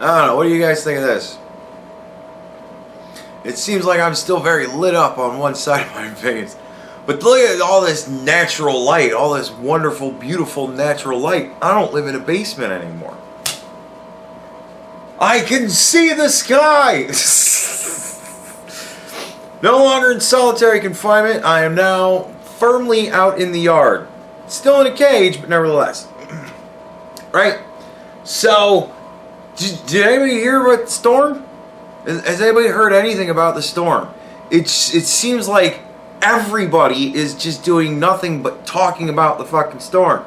I don't know. What do you guys think of this? It seems like I'm still very lit up on one side of my face. But look at all this natural light, all this wonderful, beautiful natural light. I don't live in a basement anymore. I can see the sky! No longer in solitary confinement. I am now firmly out in the yard. Still in a cage, but nevertheless. Right? So, did anybody hear about the storm? Has anybody heard anything about the storm? It seems like everybody is just doing nothing but talking about the fucking storm.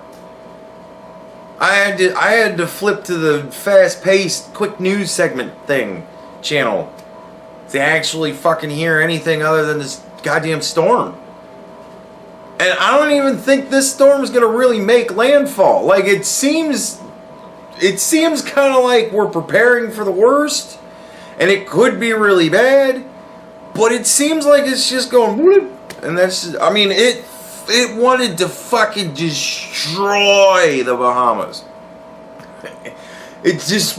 I had to flip to the fast-paced, quick news segment thing channel to actually fucking hear anything other than this goddamn storm. And I don't even think this storm is gonna really make landfall. Like, it seems kind of like we're preparing for the worst, and it could be really bad, but it seems like it's just going whoop, and that's, I mean, it wanted to fucking destroy the Bahamas. It just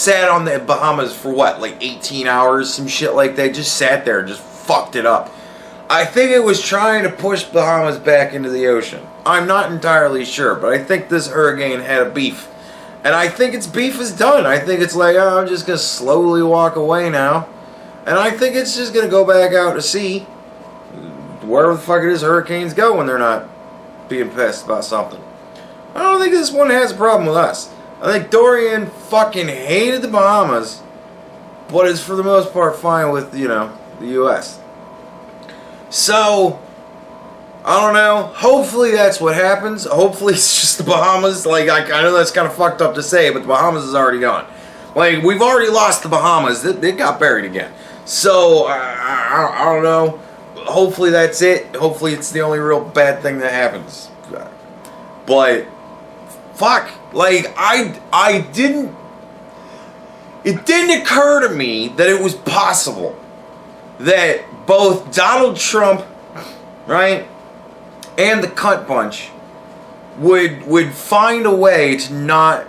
sat on the Bahamas for what, like 18 hours, some shit like that. Just sat there, just fucked it up. I think it was trying to push Bahamas back into the ocean. I'm not entirely sure, but I think this hurricane had a beef. And I think its beef is done. I think it's like, oh, I'm just going to slowly walk away now. And I think it's just going to go back out to sea. Wherever the fuck it is hurricanes go when they're not being pissed about something. I don't think this one has a problem with us. I think Dorian fucking hated the Bahamas, but is for the most part fine with, you know, the U.S. So, I don't know. Hopefully that's what happens. Hopefully it's just the Bahamas. Like, I know that's kind of fucked up to say, but the Bahamas is already gone. Like, we've already lost the Bahamas. It got buried again. So, I don't know. Hopefully that's it. Hopefully it's the only real bad thing that happens. But, fuck. Like, it didn't occur to me that it was possible that both Donald Trump, right, and the cunt bunch would find a way to not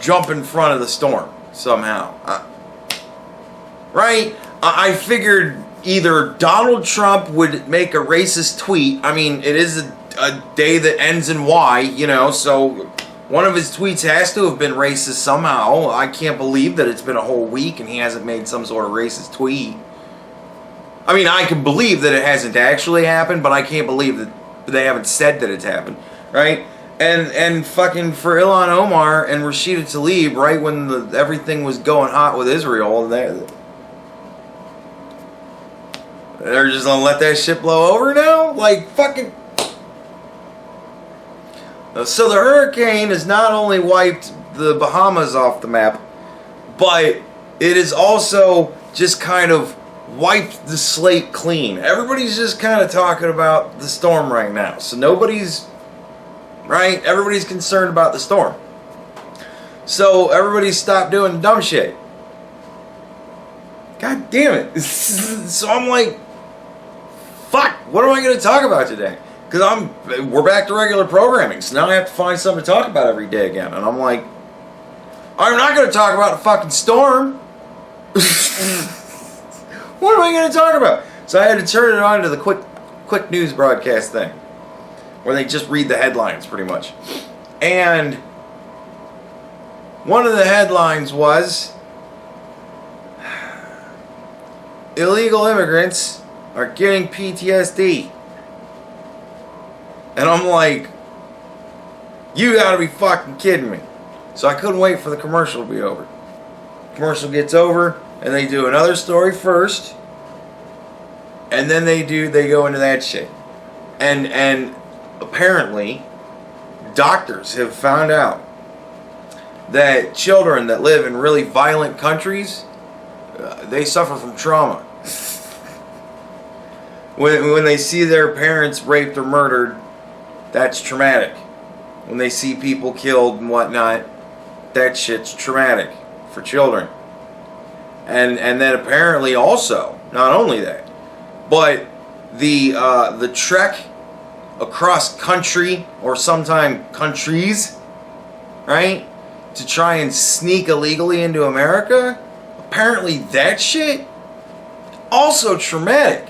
jump in front of the storm somehow. Right? I figured either Donald Trump would make a racist tweet. I mean, it is a day that ends in Y, you know, so one of his tweets has to have been racist somehow. I can't believe that it's been a whole week and he hasn't made some sort of racist tweet. I mean, I can believe that it hasn't actually happened, but I can't believe that they haven't said that it's happened, right? And fucking for Ilhan Omar and Rashida Tlaib, right when everything was going hot with Israel, they're just gonna let that shit blow over now? Like, fucking... So the hurricane has not only wiped the Bahamas off the map, but it has also just kind of wiped the slate clean. Everybody's just kind of talking about the storm right now. So nobody's, right? Everybody's concerned about the storm. So everybody's stopped doing dumb shit. God damn it. So I'm like, fuck, what am I going to talk about today? Because we're back to regular programming, so now I have to find something to talk about every day again. And I'm like, I'm not going to talk about the fucking storm. What am I going to talk about? So I had to turn it on to the quick news broadcast thing, where they just read the headlines pretty much. And one of the headlines was, illegal immigrants are getting PTSD. And I'm like, you gotta be fucking kidding me. So I couldn't wait for the commercial to be over. Commercial gets over, and they do another story first, and then they go into that shit. And apparently, doctors have found out that children that live in really violent countries, they suffer from trauma. When they see their parents raped or murdered, that's traumatic. When they see people killed and whatnot, that shit's traumatic for children. And then apparently also, not only that, but the trek across country, or sometime countries, right, to try and sneak illegally into America, apparently that shit also traumatic.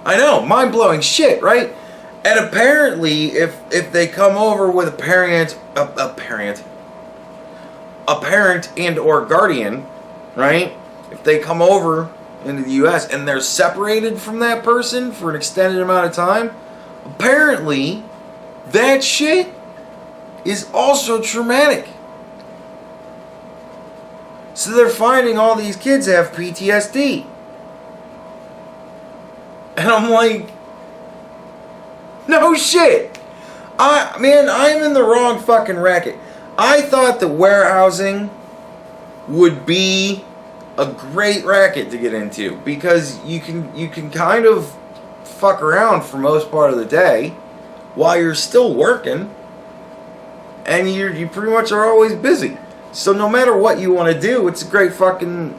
I know, mind-blowing shit, right? And apparently, if they come over with a parent and or guardian, right? If they come over into the U.S. and they're separated from that person for an extended amount of time, apparently that shit is also traumatic. So they're finding all these kids have PTSD. And I'm like, no shit. I'm in the wrong fucking racket. I thought that warehousing would be a great racket to get into because you can kind of fuck around for most part of the day while you're still working, and you pretty much are always busy. So no matter what you want to do, it's a great environment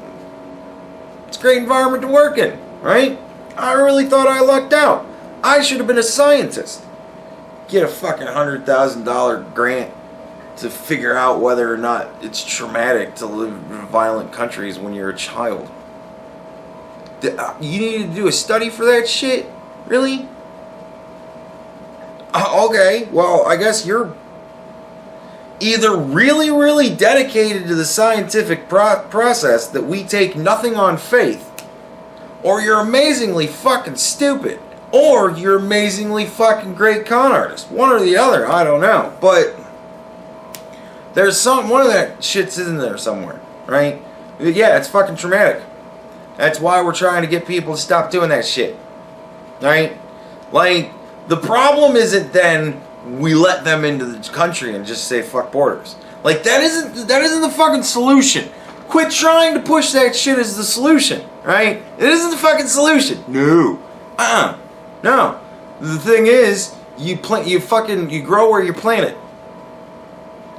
to work in, right? I really thought I lucked out. I should have been a scientist. Get a fucking $100,000 grant to figure out whether or not it's traumatic to live in violent countries when you're a child. You need to do a study for that shit? Really? Okay, well, I guess you're either really, really dedicated to the scientific process that we take nothing on faith, or you're amazingly fucking stupid, or you're amazingly fucking great con artist. One or the other, I don't know. But there's one of that shit's in there somewhere, right? Yeah, it's fucking traumatic. That's why we're trying to get people to stop doing that shit, right? Like, the problem isn't then we let them into the country and just say fuck borders. Like, that isn't the fucking solution. Quit trying to push that shit as the solution, right? It isn't the fucking solution. No. No. The thing is, you grow where you plant it.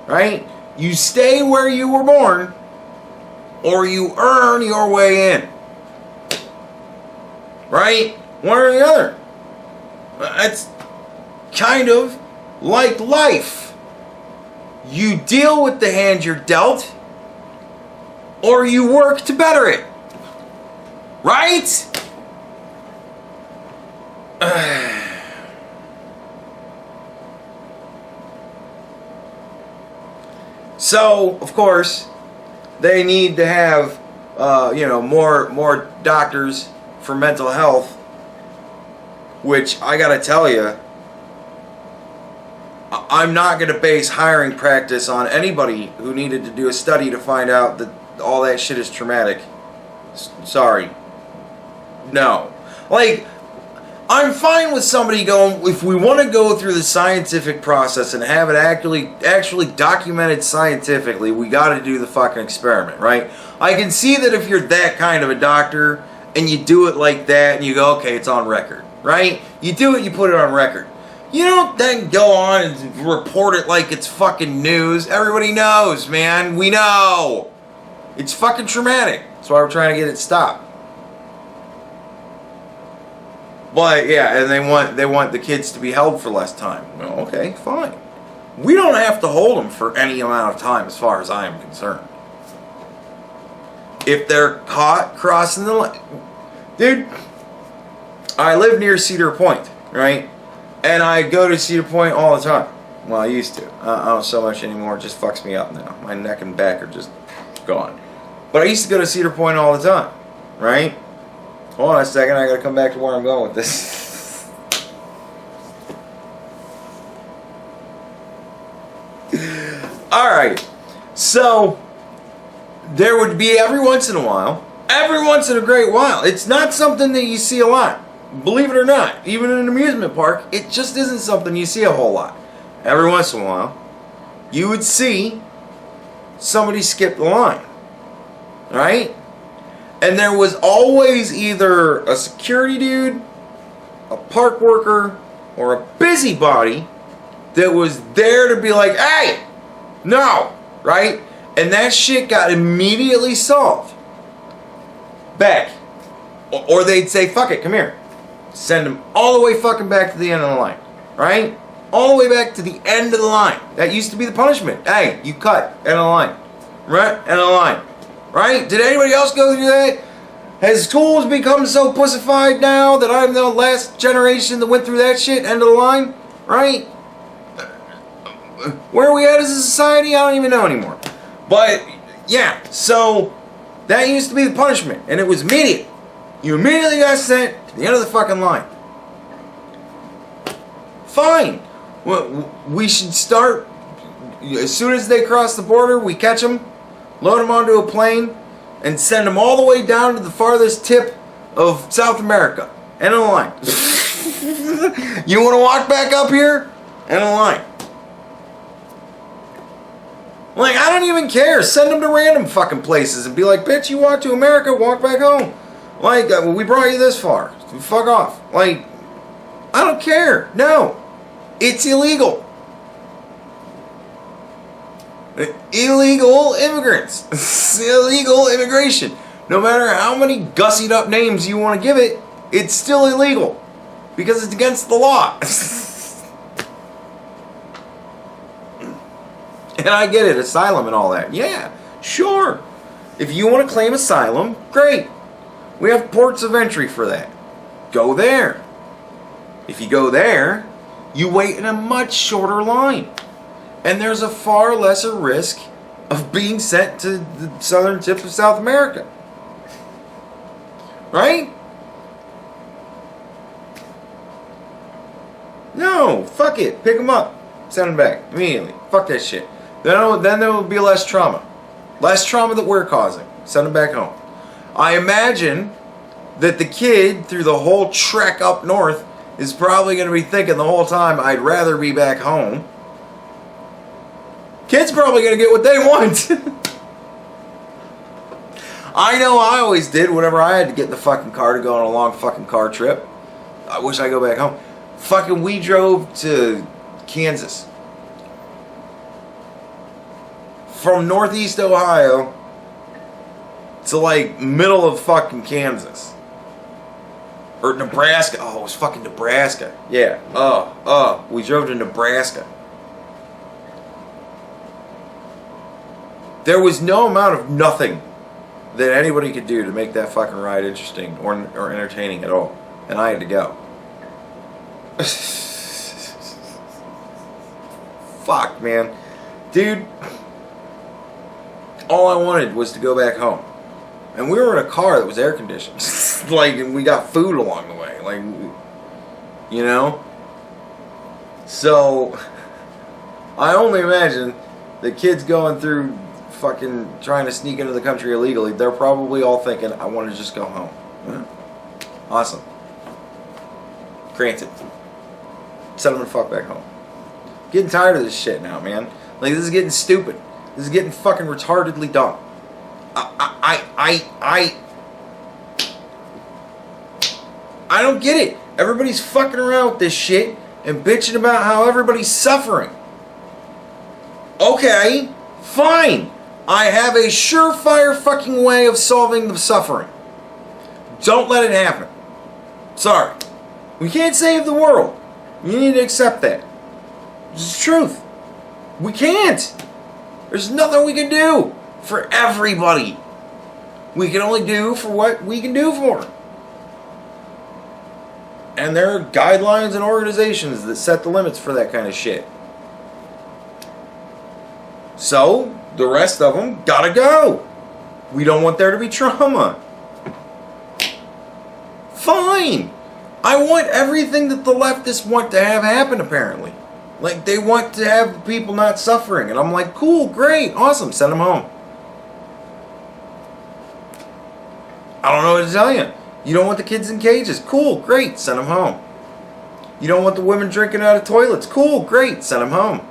Right? You stay where you were born, or you earn your way in. Right? One or the other. It's kind of like life. You deal with the hand you're dealt, or you work to better it. Right? So, of course, they need to have, more doctors for mental health, which I gotta tell you, I'm not gonna base hiring practice on anybody who needed to do a study to find out that all that shit is traumatic. Sorry. No. Like, I'm fine with somebody going, if we want to go through the scientific process and have it actually documented scientifically, we got to do the fucking experiment, right? I can see that if you're that kind of a doctor and you do it like that and you go, okay, it's on record, right? You do it, you put it on record. You don't then go on and report it like it's fucking news. Everybody knows, man. We know. It's fucking traumatic. That's why we're trying to get it stopped. But yeah, and they want the kids to be held for less time. Well, okay, fine. We don't have to hold them for any amount of time as far as I am concerned. If they're caught crossing the line. Dude, I live near Cedar Point, right? And I go to Cedar Point all the time. Well, I used to. I don't so much anymore. It just fucks me up now. My neck and back are just gone. But I used to go to Cedar Point all the time, right? Hold on a second, I gotta come back to where I'm going with this. Alright, so there would be every once in a great while. It's not something that you see a lot. Believe it or not, even in an amusement park, it just isn't something you see a whole lot. Every once in a while, you would see somebody skip the line. Right? And there was always either a security dude, a park worker, or a busybody that was there to be like, hey, no, right? And that shit got immediately solved. Back. Or they'd say, fuck it, come here. Send them all the way fucking back to the end of the line, right? all the way back to the end of the line. That used to be the punishment. Hey, you cut, end of the line. Right? End of the line. Right? Did anybody else go through that? Has schools become so pussified now that I'm the last generation that went through that shit? End of the line? Right? Where are we at as a society? I don't even know anymore. But, yeah, so that used to be the punishment, and it was immediate. You immediately got sent to the end of the fucking line. Fine. We should start, as soon as they cross the border, we catch them, load them onto a plane, and send them all the way down to the farthest tip of South America. End of the line. You want to walk back up here? End of the line. Like, I don't even care. Send them to random fucking places and be like, bitch, you walk to America, walk back home. Like, we brought you this far. Fuck off. Like, I don't care. No. It's illegal. Illegal immigrants. Illegal immigration. No matter how many gussied up names you want to give it, it's still illegal. Because it's against the law. And I get it, asylum and all that. Yeah, sure. If you want to claim asylum, great. We have ports of entry for that. Go there. If you go there, you wait in a much shorter line. And there's a far lesser risk of being sent to the southern tip of South America. Right? No, fuck it. Pick them up. Send them back immediately. Fuck that shit. Then there will be less trauma. Less trauma that we're causing. Send them back home. I imagine that the kid, through the whole trek up north, is probably going to be thinking the whole time, I'd rather be back home. Kid's probably going to get what they want. I know I always did whenever I had to get in the fucking car to go on a long fucking car trip. I wish I could go back home. Fucking we drove to Kansas. From northeast Ohio to like middle of fucking Kansas. Or Nebraska. Oh, it was fucking Nebraska. Yeah. We drove to Nebraska. There was no amount of nothing that anybody could do to make that fucking ride interesting or entertaining at all. And I had to go. Fuck, man. Dude, all I wanted was to go back home. And we were in a car that was air conditioned. Like, and we got food along the way. Like, you know? So, I only imagine the kids going through fucking trying to sneak into the country illegally, they're probably all thinking, I want to just go home. Yeah. Awesome. Granted. Send them the fuck back home. Getting tired of this shit now, man. Like, this is getting stupid. This is getting fucking retardedly dumb. I don't get it. Everybody's fucking around with this shit and bitching about how everybody's suffering. Okay, fine. I have a surefire fucking way of solving the suffering. Don't let it happen. Sorry. We can't save the world. You need to accept that. It's the truth. We can't. There's nothing we can do for everybody. We can only do for what we can do for. And there are guidelines and organizations that set the limits for that kind of shit. So, the rest of them gotta go. We don't want there to be trauma. Fine. I want everything that the leftists want to have happen, apparently. Like, they want to have people not suffering. And I'm like, cool, great, awesome, send them home. I don't know what to tell you. You don't want the kids in cages. Cool, great, send them home. You don't want the women drinking out of toilets. Cool, great, send them home.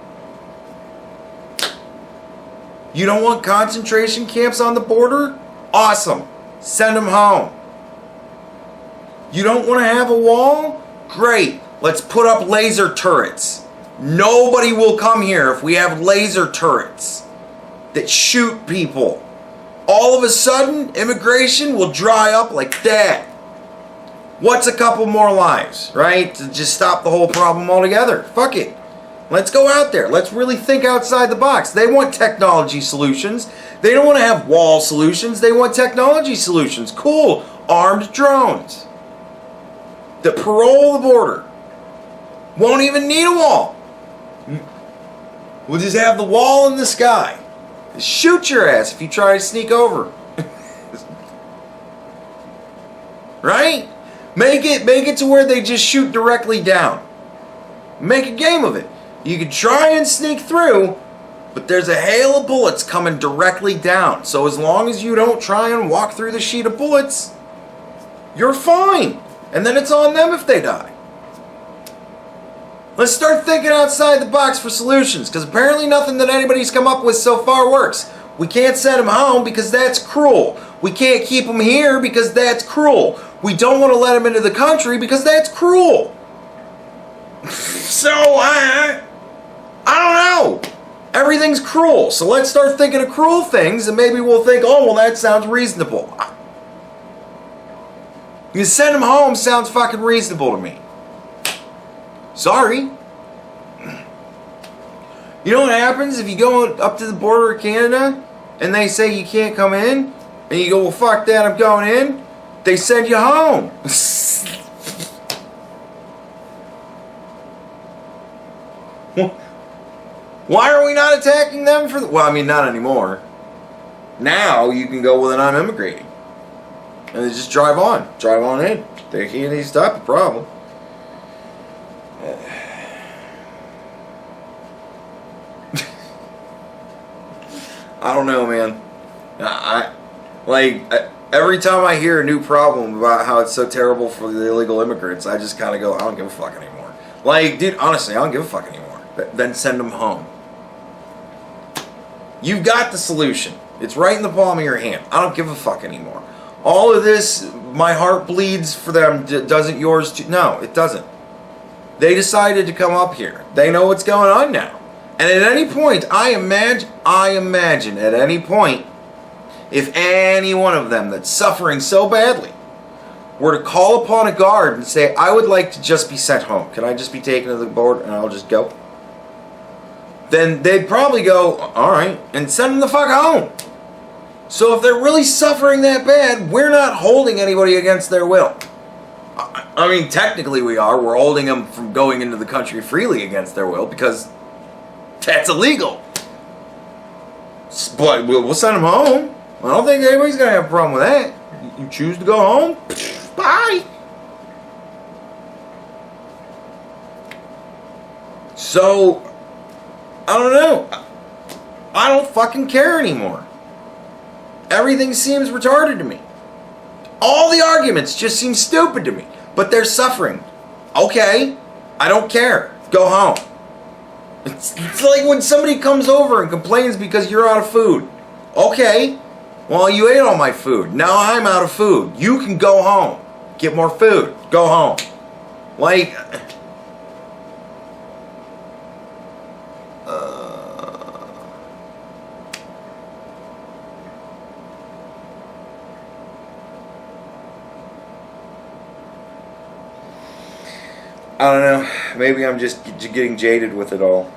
You don't want concentration camps on the border? Awesome, send them home. You don't want to have a wall? Great, let's put up laser turrets. Nobody will come here if we have laser turrets that shoot people. All of a sudden, immigration will dry up like that. What's a couple more lives, right? To just stop the whole problem altogether. Fuck it. Let's go out there. Let's really think outside the box. They want technology solutions. They don't want to have wall solutions. They want technology solutions. Cool. Armed drones that parole the border. Won't even need a wall. We'll just have the wall in the sky. Shoot your ass if you try to sneak over. Right? Make it to where they just shoot directly down. Make a game of it. You can try and sneak through, but there's a hail of bullets coming directly down. So as long as you don't try and walk through the sheet of bullets, you're fine. And then it's on them if they die. Let's start thinking outside the box for solutions, because apparently nothing that anybody's come up with so far works. We can't send them home because that's cruel. We can't keep them here because that's cruel. We don't want to let them into the country because that's cruel. So, I don't know. Everything's cruel. So let's start thinking of cruel things, and maybe we'll think, oh, well, that sounds reasonable. You send them home sounds fucking reasonable to me. Sorry. You know what happens if you go up to the border of Canada and they say you can't come in, and you go, well, fuck that, I'm going in? They send you home. Why are we not attacking them for well, I mean, not anymore. Now you can go, well, then I'm immigrating. And they just drive on in. They can't even stop the problem. I don't know, man. Every time I hear a new problem about how it's so terrible for the illegal immigrants, I just kind of go, I don't give a fuck anymore. Like, dude, honestly, I don't give a fuck anymore. Then send them home. You've got the solution. It's right in the palm of your hand. I don't give a fuck anymore. All of this, my heart bleeds for them. Doesn't yours too? No, it doesn't. They decided to come up here. They know what's going on now. And at any point, I imagine at any point, if any one of them that's suffering so badly were to call upon a guard and say, I would like to just be sent home. Can I just be taken to the border and I'll just go? Then they'd probably go, all right, and send them the fuck home. So if they're really suffering that bad, we're not holding anybody against their will. I mean, technically we are. We're holding them from going into the country freely against their will because that's illegal. But we'll send them home. I don't think anybody's going to have a problem with that. You choose to go home? Bye. So, I don't know. I don't fucking care anymore. Everything seems retarded to me. All the arguments just seem stupid to me. But they're suffering. Okay, I don't care. Go home. It's like when somebody comes over and complains because you're out of food. Okay, well, you ate all my food. Now I'm out of food. You can go home. Get more food. Go home. Like... I don't know. Maybe I'm just getting jaded with it all.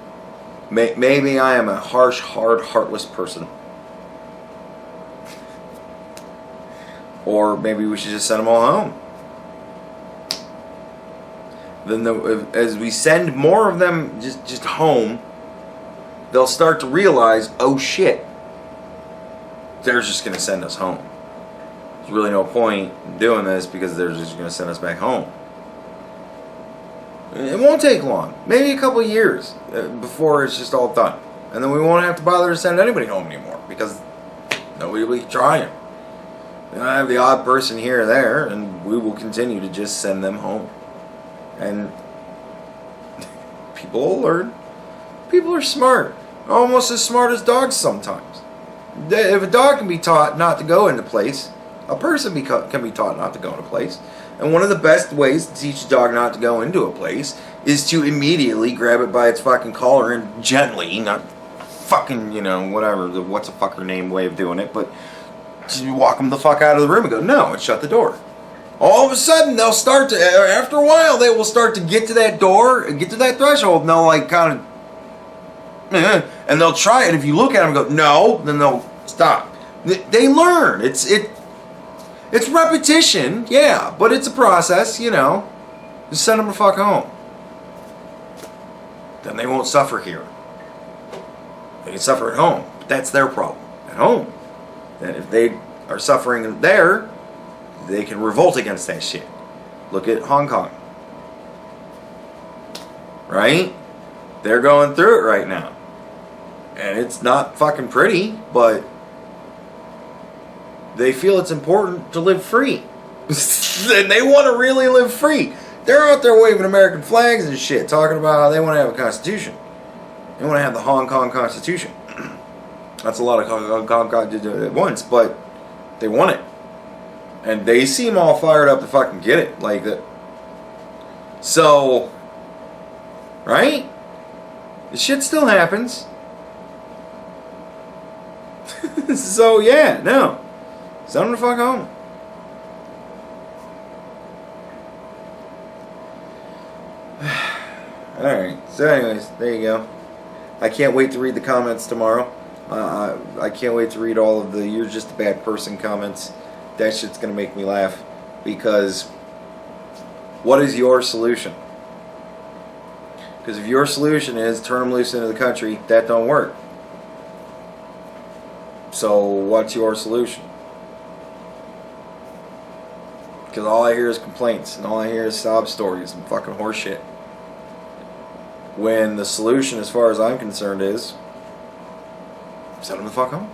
Maybe I am a harsh, hard, heartless person. Or maybe we should just send them all home. Then as we send more of them just home, they'll start to realize, oh shit, they're just going to send us home. There's really no point in doing this because they're just going to send us back home. It won't take long. Maybe a couple of years before it's just all done. And then we won't have to bother to send anybody home anymore because nobody will be trying. And I have the odd person here or there, and we will continue to just send them home. And people will learn. People are smart. Almost as smart as dogs sometimes. If a dog can be taught not to go into place, a person can be taught not to go into place. And one of the best ways to teach a dog not to go into a place is to immediately grab it by its fucking collar and gently, not fucking, whatever, what's a fucker name way of doing it, but to walk them the fuck out of the room and go, no, and shut the door. All of a sudden, after a while, they will start to get to that door, get to that threshold, and they'll, kind of and they'll try it. If you look at them and go, no, then they'll stop. They learn. It's repetition, yeah, but it's a process, you know. Just send them the fuck home. Then they won't suffer here. They can suffer at home, but that's their problem. At home. Then if they are suffering there, they can revolt against that shit. Look at Hong Kong. Right? They're going through it right now. And it's not fucking pretty, but they feel it's important to live free. And they want to really live free. They're out there waving American flags and shit, talking about how they want to have a constitution. They want to have the Hong Kong Constitution. That's a lot of Hong Kong to do at once, but they want it. And they seem all fired up to fucking get it. Like that. So, right? The shit still happens. So, yeah, no. Send them the fuck home. Alright, so anyways, there you go. I can't wait to read the comments tomorrow. I can't wait to read all of the "you're just a bad person" comments. That shit's gonna make me laugh. Because what is your solution? Because if your solution is turn them loose into the country, that don't work. So what's your solution? Because all I hear is complaints, and all I hear is sob stories and fucking horseshit. When the solution, as far as I'm concerned, is send them the fuck home.